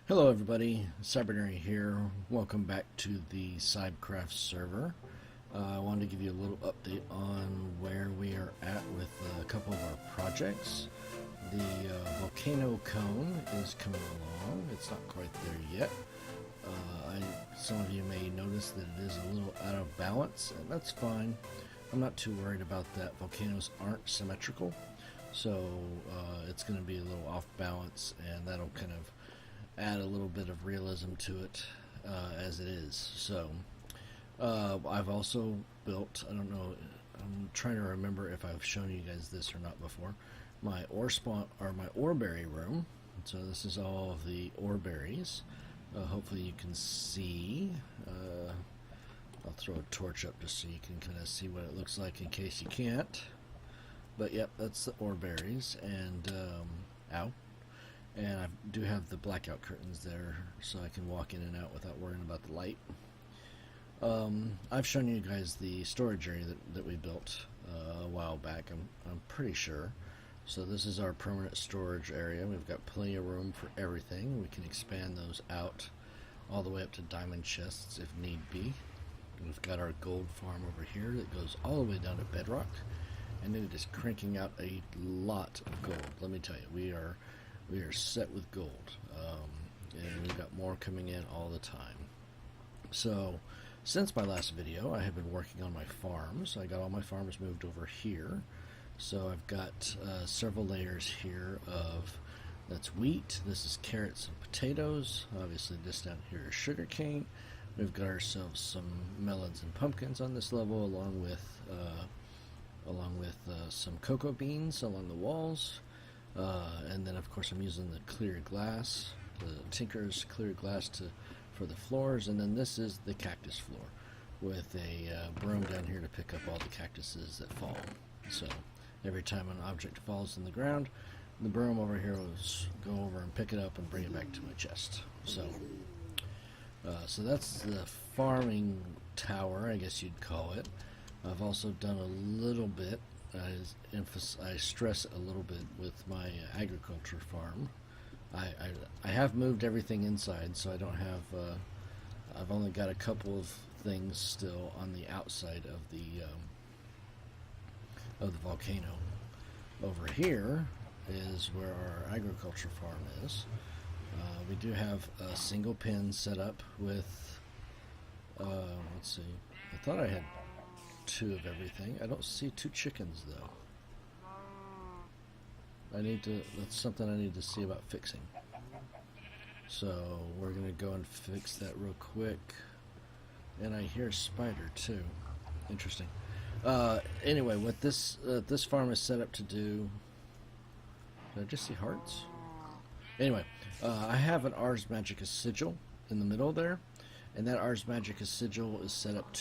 Hello everybody, Cybernary here. Welcome back to the CybCraft server. I wanted to give you a little update on where we are at with a couple of our projects. The Volcano cone is coming along. It's not quite there yet. Some of you may notice that it is a little out of balance, and that's fine. I'm not too worried about that. Volcanoes aren't symmetrical, so it's going to be a little off balance, and that'll kind of add a little bit of realism to it as it is. So I've also built, I don't know, I'm trying to remember if I've shown you guys this or not before, my ore spawn, or my ore berry room. So this is all of the ore berries. Hopefully you can see. I'll throw a torch up just so you can kind of see what it looks like in case you can't. But yep, that's the ore berries. And ow. And I do have the blackout curtains there so I can walk in and out without worrying about the light. I've shown you guys the storage area that we built a while back, I'm pretty sure. So this is our permanent storage area. We've got plenty of room for everything. We can expand those out all the way up to diamond chests if need be. We've got our gold farm over here that goes all the way down to bedrock. And it is cranking out a lot of gold. Let me tell you, we are set with gold, and we've got more coming in all the time. So since my last video, I have been working on my farms. I got all my farms moved over here. So I've got several layers here of, that's wheat, this is carrots and potatoes, obviously this down here is sugarcane. We've got ourselves some melons and pumpkins on this level, along with some cocoa beans along the walls. And then of course I'm using the clear glass, the Tinker's clear glass for the floors, and then this is the cactus floor with a broom down here to pick up all the cactuses that fall. So every time an object falls in the ground, the broom over here will go over and pick it up and bring it back to my chest. So that's the farming tower, I guess you'd call it. I've also done a little bit, I stress a little bit with my agriculture farm. I have moved everything inside, so I don't have, I've only got a couple of things still on the outside of the volcano. Over here is where our agriculture farm is. We do have a single pen set up with, let's see, I thought I had 2 of everything. I don't see 2 chickens though. That's something I need to see about fixing. So we're gonna go and fix that real quick. And I hear a spider too. Interesting. Anyway, what this farm is set up to do, did I just see hearts? Anyway, I have an Ars Magica sigil in the middle there, and that Ars Magica sigil is set up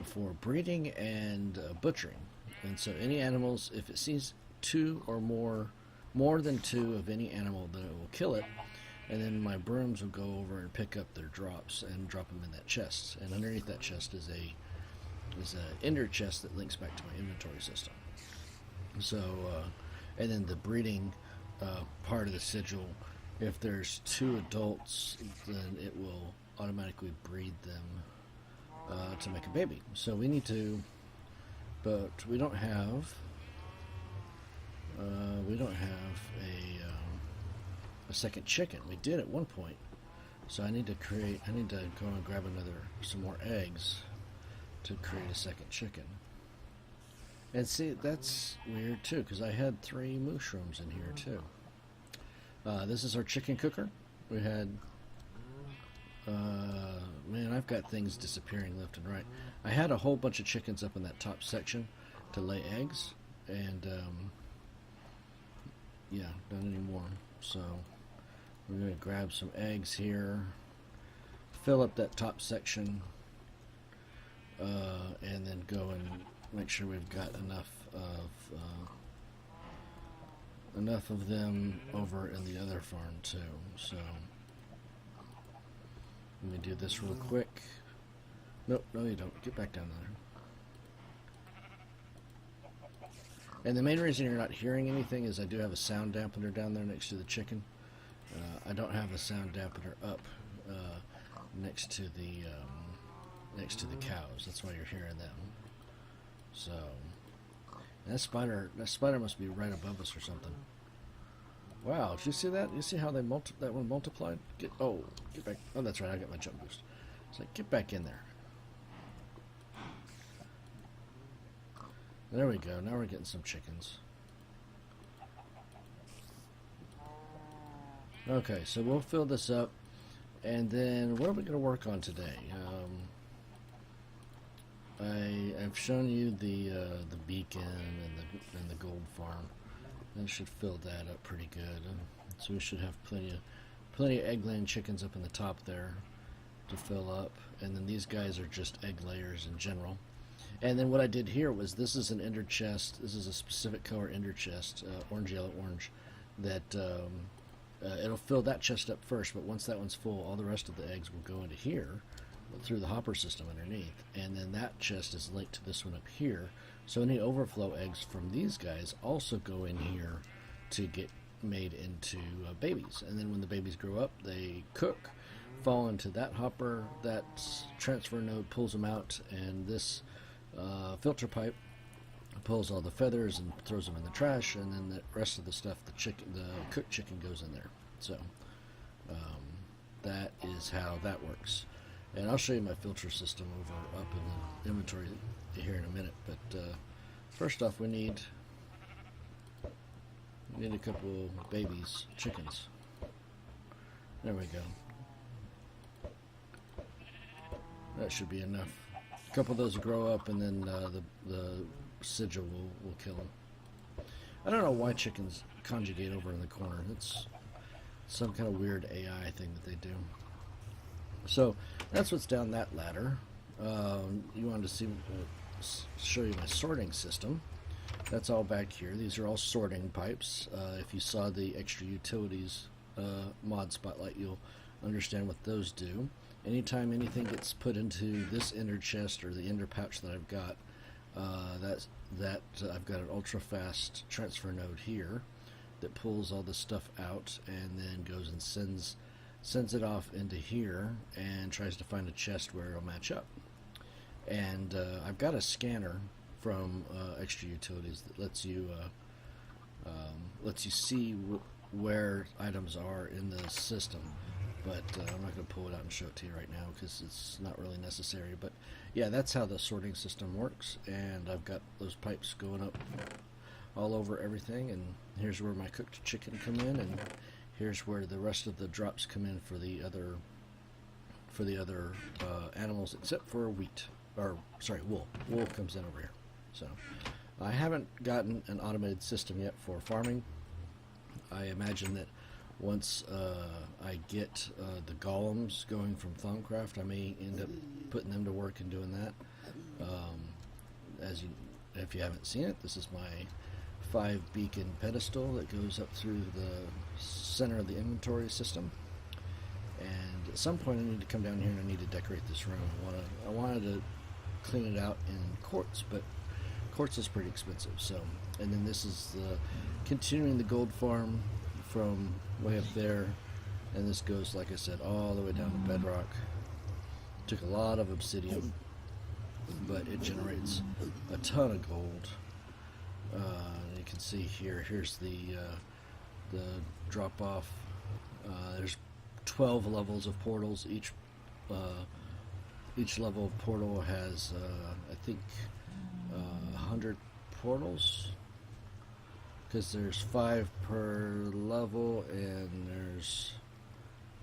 for breeding and butchering. And so any animals, if it sees 2 or more than 2 of any animal, then it will kill it, and then my brooms will go over and pick up their drops and drop them in that chest. And underneath that chest is a ender chest that links back to my inventory system. So and then the breeding part of the sigil, if there's 2 adults, then it will automatically breed them to make a baby. So we need to, but we don't have a second chicken. We did at one point, so I need to go and grab some more eggs to create a second chicken. And see, that's weird too, because I had 3 mushrooms in here too. This is our chicken cooker. We had, man, I've got things disappearing left and right. I had a whole bunch of chickens up in that top section to lay eggs, and yeah, not anymore. So we're going to grab some eggs here, fill up that top section, and then go and make sure we've got enough of them over in the other farm too. So let me do this real quick. Nope, no you don't. Get back down there. And the main reason you're not hearing anything is I do have a sound dampener down there next to the chicken. I don't have a sound dampener up next to the cows. That's why you're hearing them. So that spider must be right above us or something. Wow, did you see that? You see how that one multiplied? Get back. Oh, that's right. I got my jump boost. It's like, get back in there. There we go. Now we're getting some chickens. Okay, so we'll fill this up, and then what are we going to work on today? I've shown you the beacon and the gold farm. That should fill that up pretty good. So we should have plenty of egg-laying chickens up in the top there to fill up, and then these guys are just egg layers in general. And then what I did here was, this is an ender chest. This is a specific color ender chest, orange, yellow, orange. That it'll fill that chest up first, but once that one's full, all the rest of the eggs will go into here through the hopper system underneath, and then that chest is linked to this one up here. So any overflow eggs from these guys also go in here to get made into babies. And then when the babies grow up, they cook, fall into that hopper. That transfer node pulls them out, and this filter pipe pulls all the feathers and throws them in the trash, and then the rest of the stuff, the cooked chicken, goes in there. So that is how that works. And I'll show you my filter system up in the inventory here in a minute. But first off, we need a couple babies, chickens. There we go. That should be enough. A couple of those will grow up, and then the sigil will kill them. I don't know why chickens conjugate over in the corner. It's some kind of weird AI thing that they do. So that's what's down that ladder. You wanted to show you my sorting system. That's all back here. These are all sorting pipes. If you saw the extra utilities mod spotlight, you'll understand what those do. Anytime anything gets put into this ender chest or the ender pouch that I've got, I've got an ultra fast transfer node here that pulls all this stuff out and then goes and sends it off into here and tries to find a chest where it'll match up. And I've got a scanner from extra utilities that lets you see where items are in the system. But I'm not going to pull it out and show it to you right now because it's not really necessary. But yeah, that's how the sorting system works. And I've got those pipes going up all over everything. And here's where my cooked chicken come in, and here's where the rest of the drops come in for the other animals, except for wheat, or sorry, wool. Wool comes in over here. So I haven't gotten an automated system yet for farming. I imagine that once I get the golems going from Thaumcraft, I may end up putting them to work and doing that. If you haven't seen it, this is my 5 beacon pedestal that goes up through the center of the inventory system. And at some point I need to come down here and I need to decorate this room. I wanted to clean it out in quartz, but quartz is pretty expensive. So, and then this is continuing the gold farm from way up there, and this goes, like I said, all the way down to bedrock. Took a lot of obsidian, but it generates a ton of gold. You can see here's the drop off. There's 12 levels of portals. Each level of portal has I think 100 portals, because there's 5 per level, and there's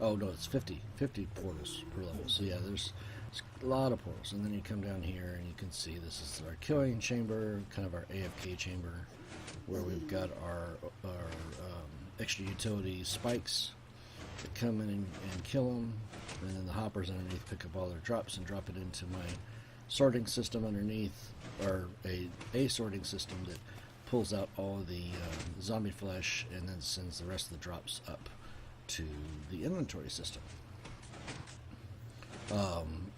it's 50 portals per level. So yeah, there's a lot of portals. And then you come down here and you can see this is our killing chamber, kind of our AFK chamber, where we've got our extra utility spikes that come in and kill them, and then the hoppers underneath pick up all their drops and drop it into my sorting system underneath, or a sorting system that pulls out all the zombie flesh and then sends the rest of the drops up to the inventory system.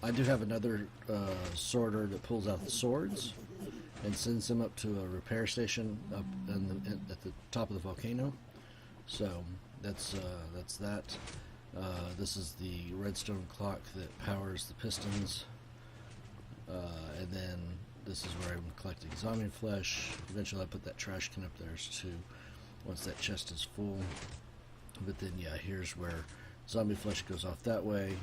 I do have another sorter that pulls out the swords and sends them up to a repair station up at the top of the volcano. So that's that. This is the redstone clock that powers the pistons, and then this is where I'm collecting zombie flesh. Eventually I put that trash can up there too, once that chest is full. But then yeah, here's where zombie flesh goes off that way.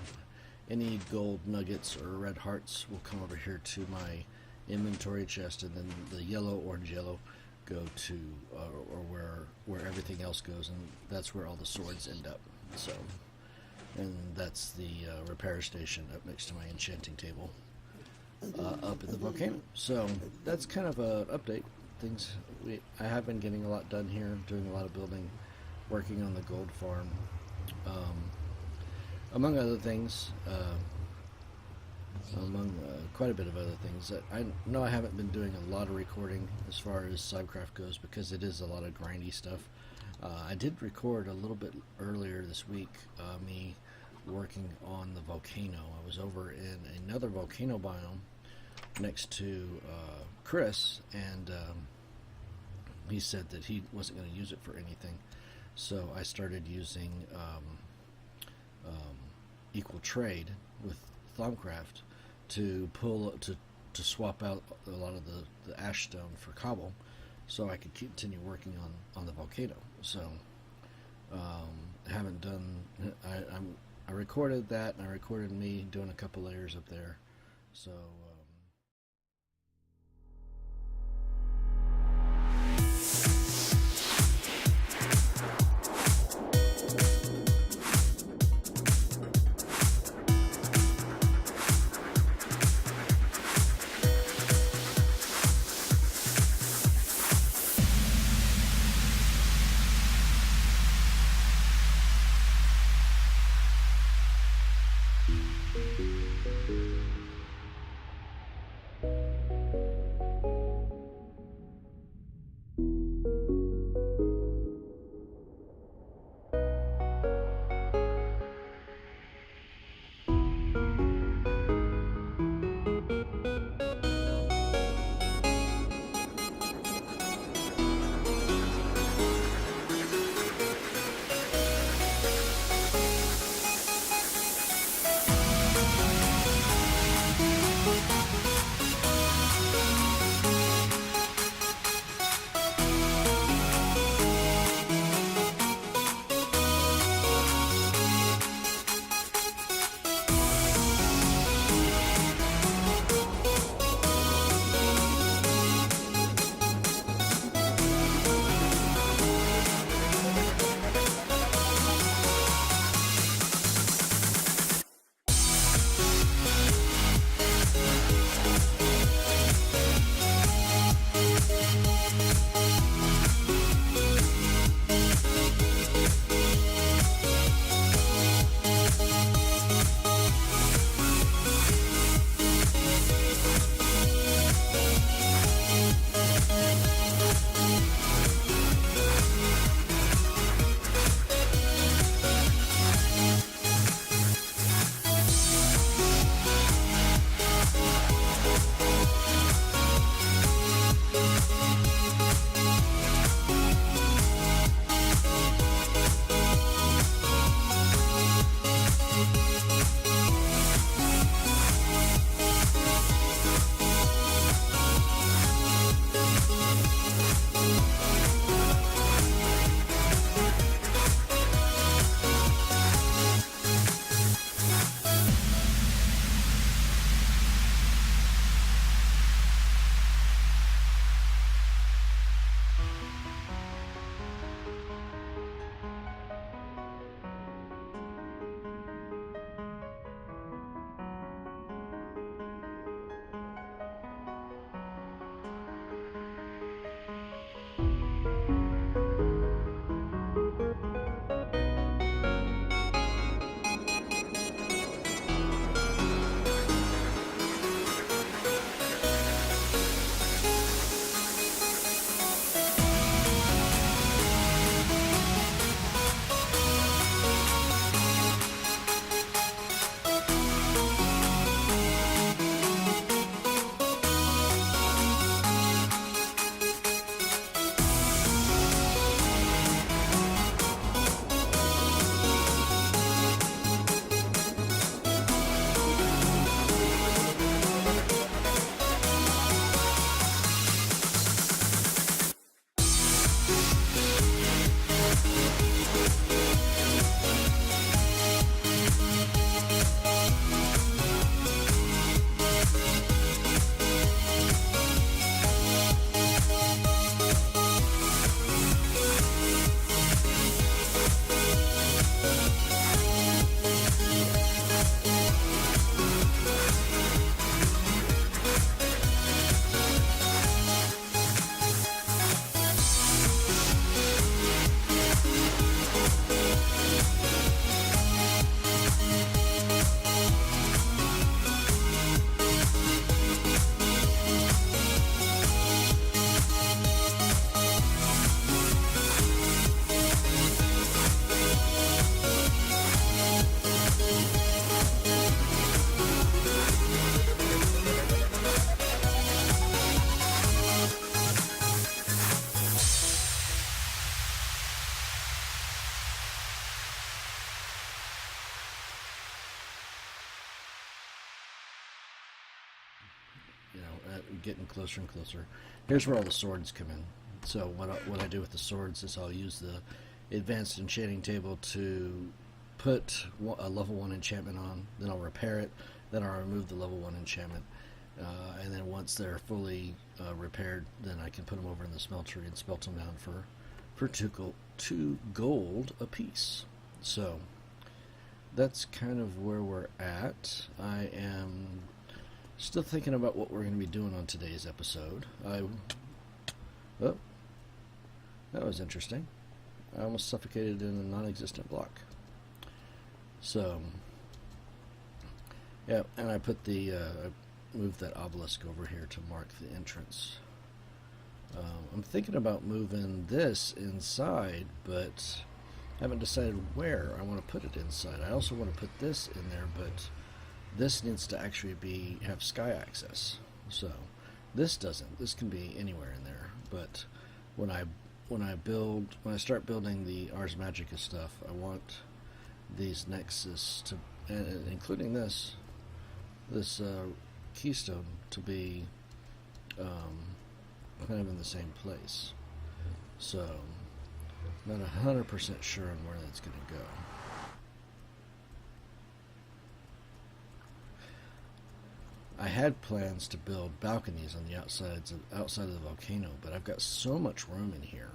Any gold nuggets or red hearts will come over here to my inventory chest, and then the yellow, orange, yellow go to or where everything else goes, and that's where all the swords end up. So, and that's the repair station up next to my enchanting table up in the volcano. So that's kind of an update. Things I have been getting a lot done here, doing a lot of building, working on the gold farm, among other things. Among quite a bit of other things. I know I haven't been doing a lot of recording as far as CybCraft goes, because it is a lot of grindy stuff. I did record a little bit earlier this week, me working on the volcano. I was over in another volcano biome next to Chris, and he said that he wasn't going to use it for anything. So I started using equal trade with Thaumcraft to swap out a lot of the ash stone for cobble, so I could continue working on the volcano. So I haven't done. I recorded that, and I recorded me doing a couple layers up there. So. getting closer and closer. Here's where all the swords come in. So what I do with the swords is I'll use the advanced enchanting table to put a level 1 enchantment on, then I'll repair it, then I'll remove the level 1 enchantment, and then once they're fully repaired, then I can put them over in the smeltery and smelt them down for 2 gold a piece. So that's kind of where we're at. I am still thinking about what we're going to be doing on today's episode. Oh, that was interesting. I almost suffocated in a non-existent block. So, yeah, and I put I moved that obelisk over here to mark the entrance. I'm thinking about moving this inside, but haven't decided where I want to put it inside. I also want to put this in there, but this needs to actually have sky access. So this doesn't. This can be anywhere in there. But when I start building the Ars Magica stuff, I want these nexus to, including this keystone, to be kind of in the same place. So I'm not 100% sure on where that's going to go. I had plans to build balconies on the outside of the volcano, but I've got so much room in here,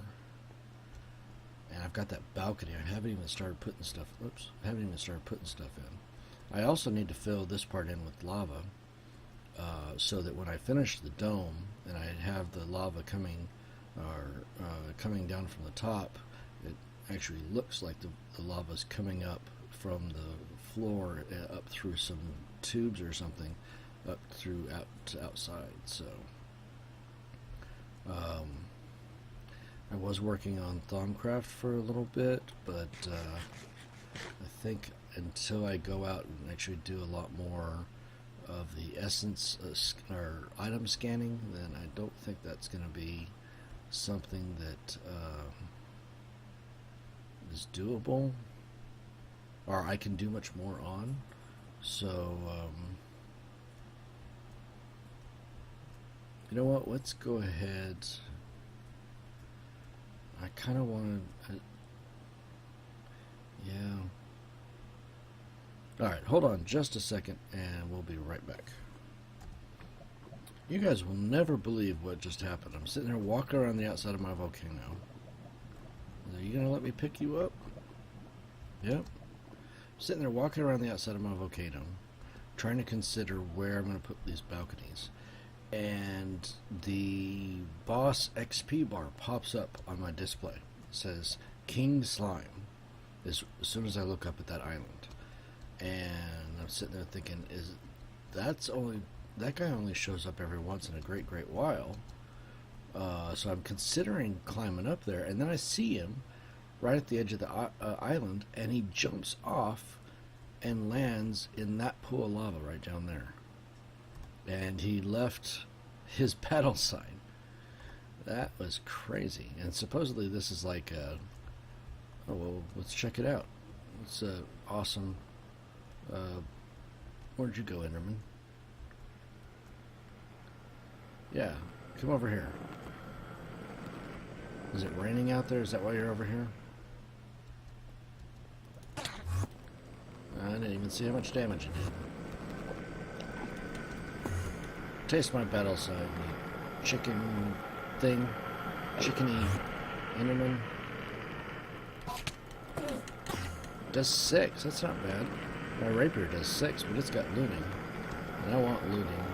and I've got that balcony. I haven't even started putting stuff. Oops! I haven't even started putting stuff in. I also need to fill this part in with lava, so that when I finish the dome and I have the lava coming down from the top, it actually looks like the lava's coming up from the floor up through some tubes or something, up through out to outside. So I was working on Thaumcraft for a little bit, but I think until I go out and actually do a lot more of the essence or item scanning, then I don't think that's going to be something that is doable, or I can do much more on. So you know what, let's go ahead. I kind of want to yeah. Alright, hold on just a second and we'll be right back. You guys will never believe what just happened. I'm sitting there walking around the outside of my volcano. Are you going to let me pick you up? Yep. I'm sitting there walking around the outside of my volcano, trying to consider where I'm going to put these balconies. And the boss XP bar pops up on my display. It says King Slime as soon as I look up at that island. And I'm sitting there thinking, that guy only shows up every once in a great while. So I'm considering climbing up there, and then I see him right at the edge of the island, and he jumps off and lands in that pool of lava right down there. And he left his battle sign. That was crazy. And supposedly this is like oh well, let's check it out. It's awesome. Where'd you go, Enderman? Yeah, come over here. Is it raining out there? Is that why you're over here? I didn't even see how much damage it did. Taste my battle sign, you chicken thing. Chickeny Enderman. Does 6, that's not bad. My rapier does 6, but it's got looting. And I want looting.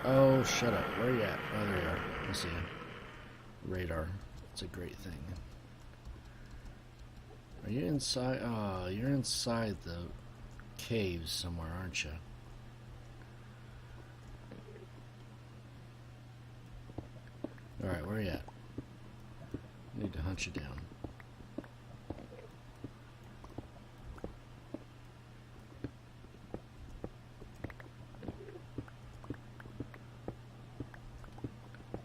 Oh, shut up. Where are you at? Oh, there you are. I see you. Radar. It's a great thing. Are you inside? Oh, you're inside the caves somewhere, aren't you? Alright, where are you at? I need to hunt you down.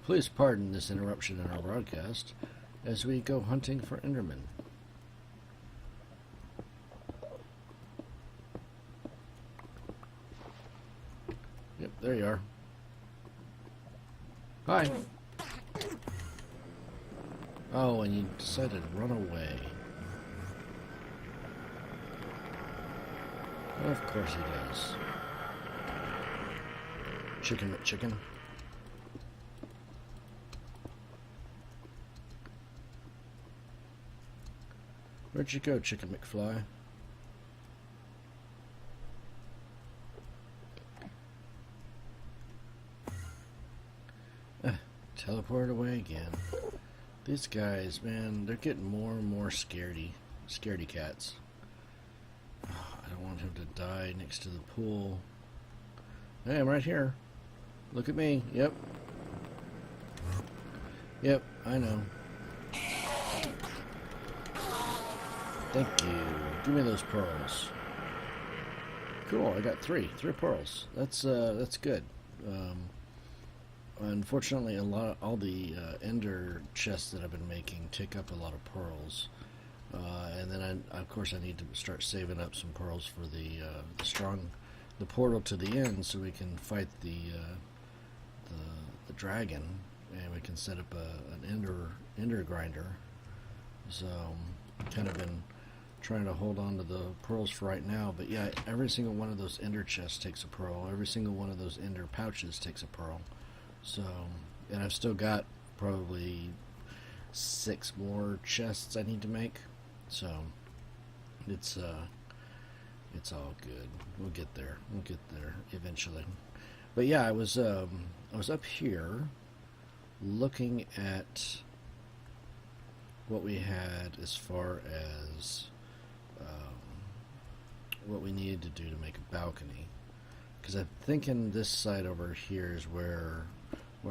Please pardon this interruption in our broadcast as we go hunting for Endermen. Yep, there you are. Hi. Oh, and you decided to run away. Well, of course he does. Chicken McChicken. Where'd you go, Chicken McFly? Teleport away again. These guys, man, they're getting more and more scaredy cats. Oh, I don't want him to die next to the pool. Hey, I'm right here. Look at me. Yep. Yep, I know. Thank you. Give me those pearls. Cool, I got three pearls. That's good. Unfortunately, all the ender chests that I've been making take up a lot of pearls, and then of course I need to start saving up some pearls for the portal to the end, so we can fight the dragon, and we can set up an ender grinder. So kind of been trying to hold on to the pearls for right now, but yeah, every single one of those ender chests takes a pearl. Every single one of those ender pouches takes a pearl. So, and I've still got probably 6 more chests I need to make. So it's all good. We'll get there. We'll get there eventually. But yeah, I was up here looking at what we had as far as what we needed to do to make a balcony, because I'm thinking this side over here is where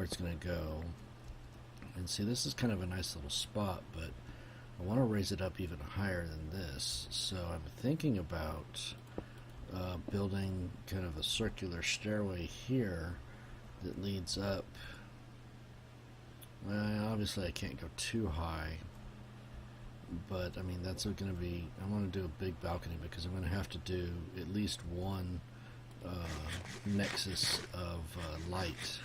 it's going to go. And see, this is kind of a nice little spot, but I want to raise it up even higher than this. So I'm thinking about building kind of a circular stairway here that leads up. Well, obviously I can't go too high, but I mean that's going to be, I want to do a big balcony because I'm going to have to do at least one nexus of light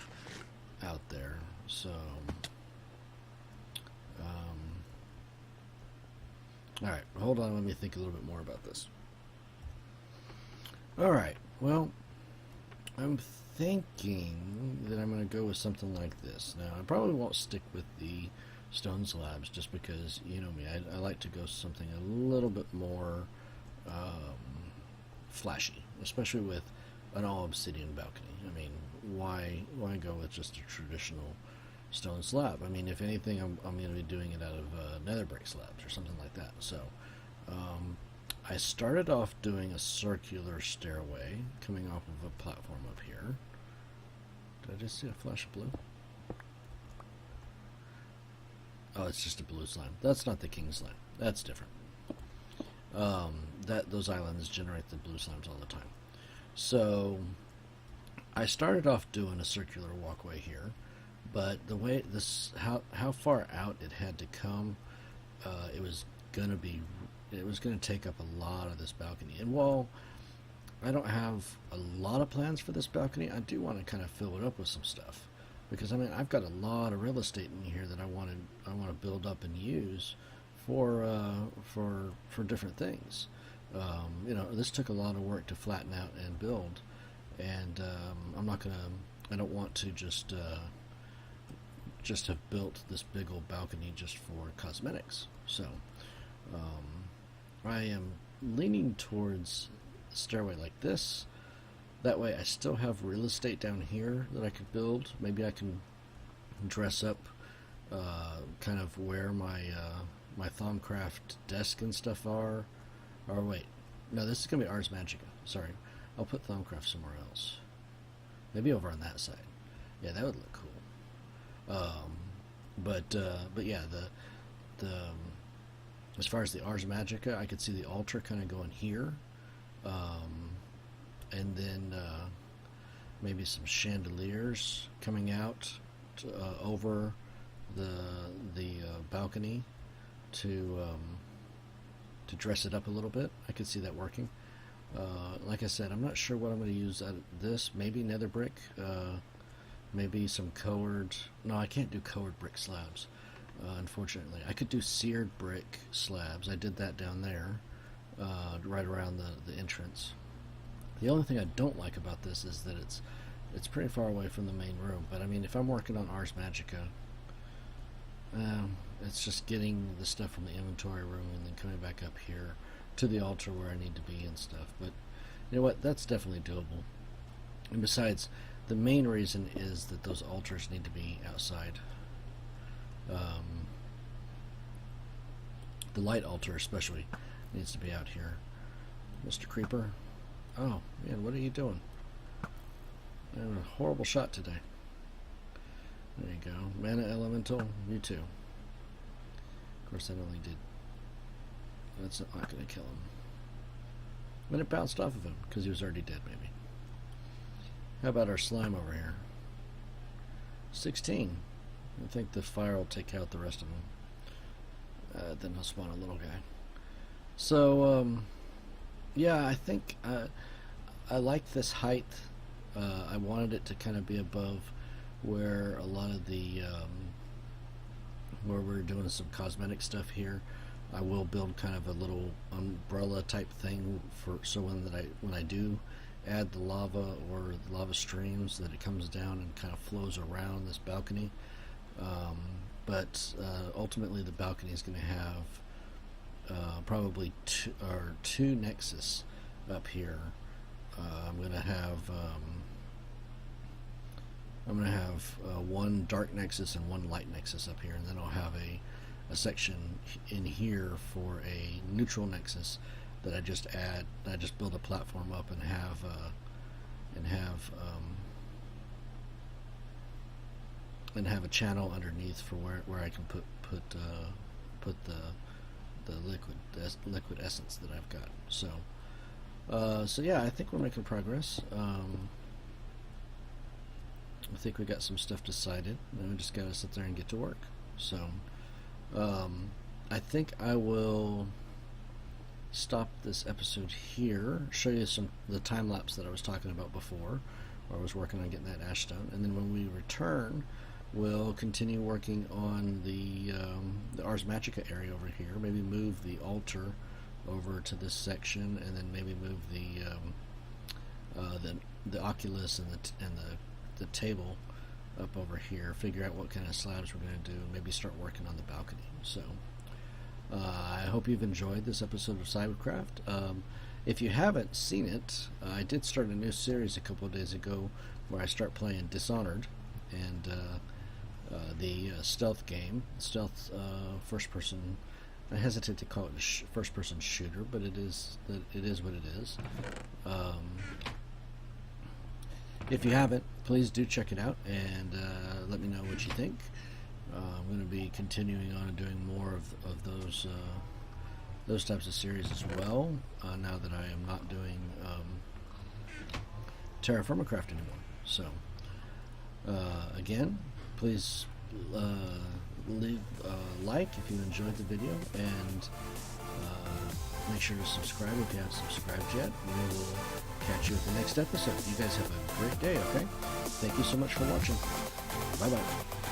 out there. So alright, hold on, let me think a little bit more about this. Alright, well, I'm thinking that I'm going to go with something like this. Now, I probably won't stick with the stone slabs just because, you know me, I like to go something a little bit more flashy, especially with an all obsidian balcony. I mean, why go with just a traditional stone slab? I mean, if anything, I'm going to be doing it out of nether brick slabs or something like that. So I started off doing a circular stairway coming off of a platform up here. Did I just see a flash of blue? Oh, it's just a blue slime. That's not the king slime. That's different. Those islands generate the blue slimes all the time. So I started off doing a circular walkway here, but the way how far out it had to come, it was going to take up a lot of this balcony. And while I don't have a lot of plans for this balcony, I do want to kind of fill it up with some stuff, because I mean I've got a lot of real estate in here that I want to build up and use for different things. You know, this took a lot of work to flatten out and build, and I don't want to just have built this big old balcony just for cosmetics. So I am leaning towards a stairway like this. That way I still have real estate down here that I could build. Maybe I can dress up kind of where my my Thaumcraft desk and stuff are. Or wait, no, this is going to be Ars Magica. Sorry, I'll put Thaumcraft somewhere else. Maybe over on that side. Yeah, that would look cool. But yeah, the as far as the Ars Magica, I could see the altar kind of going here, and then maybe some chandeliers coming out over the balcony to dress it up a little bit. I could see that working. Like I said, I'm not sure what I'm going to use out of this. Maybe nether brick, maybe some colored. No, I can't do colored brick slabs, unfortunately. I could do seared brick slabs. I did that down there, right around the entrance. The only thing I don't like about this is that it's pretty far away from the main room. But I mean, if I'm working on Ars Magica, it's just getting the stuff from the inventory room and then coming back up here to the altar where I need to be and stuff. But you know what? That's definitely doable. And besides, the main reason is that those altars need to be outside. The light altar especially needs to be out here. Mr. Creeper. Oh, man, what are you doing? I have a horrible shot today. There you go. Mana Elemental, you too. Of course, that only did... That's not going to kill him. But it bounced off of him, because he was already dead, maybe. How about our slime over here? 16. I think the fire will take out the rest of them. Then he'll spawn a little guy. So, yeah, I think I like this height. I wanted it to kind of be above where a lot of the where we're doing some cosmetic stuff here. I will build kind of a little umbrella type thing for so when I do add the lava or the lava streams, that it comes down and kind of flows around this balcony. But ultimately the balcony is going to have probably two nexus up here. I'm going to have one dark nexus and one light nexus up here, and then I'll have a section in here for a neutral nexus that I just build a platform up and have a channel underneath for where I can put the liquid essence that I've got. So yeah, I think we're making progress. I think we got some stuff decided, and we just gotta sit there and get to work. So I think I will stop this episode here, show you the time lapse that I was talking about before, where I was working on getting that ash stone, and then when we return, we'll continue working on the Ars Magica area over here. Maybe move the altar over to this section, and then maybe move the Oculus and the table up over here. Figure out what kind of slabs we're going to do. Maybe start working on the balcony. So I hope you've enjoyed this episode of CybCraft. If you haven't seen it, I did start a new series a couple of days ago where I start playing Dishonored and the stealth game, first person. I hesitate to call it a first person shooter, but it is what it is. If you haven't, please do check it out and let me know what you think. I'm going to be continuing on and doing more of those types of series as well, now that I am not doing Thaumcraft anymore. So again, please leave a like if you enjoyed the video, and make sure to subscribe if you haven't subscribed yet. We will catch you at the next episode. You guys have a great day, okay? Thank you so much for watching. Bye-bye.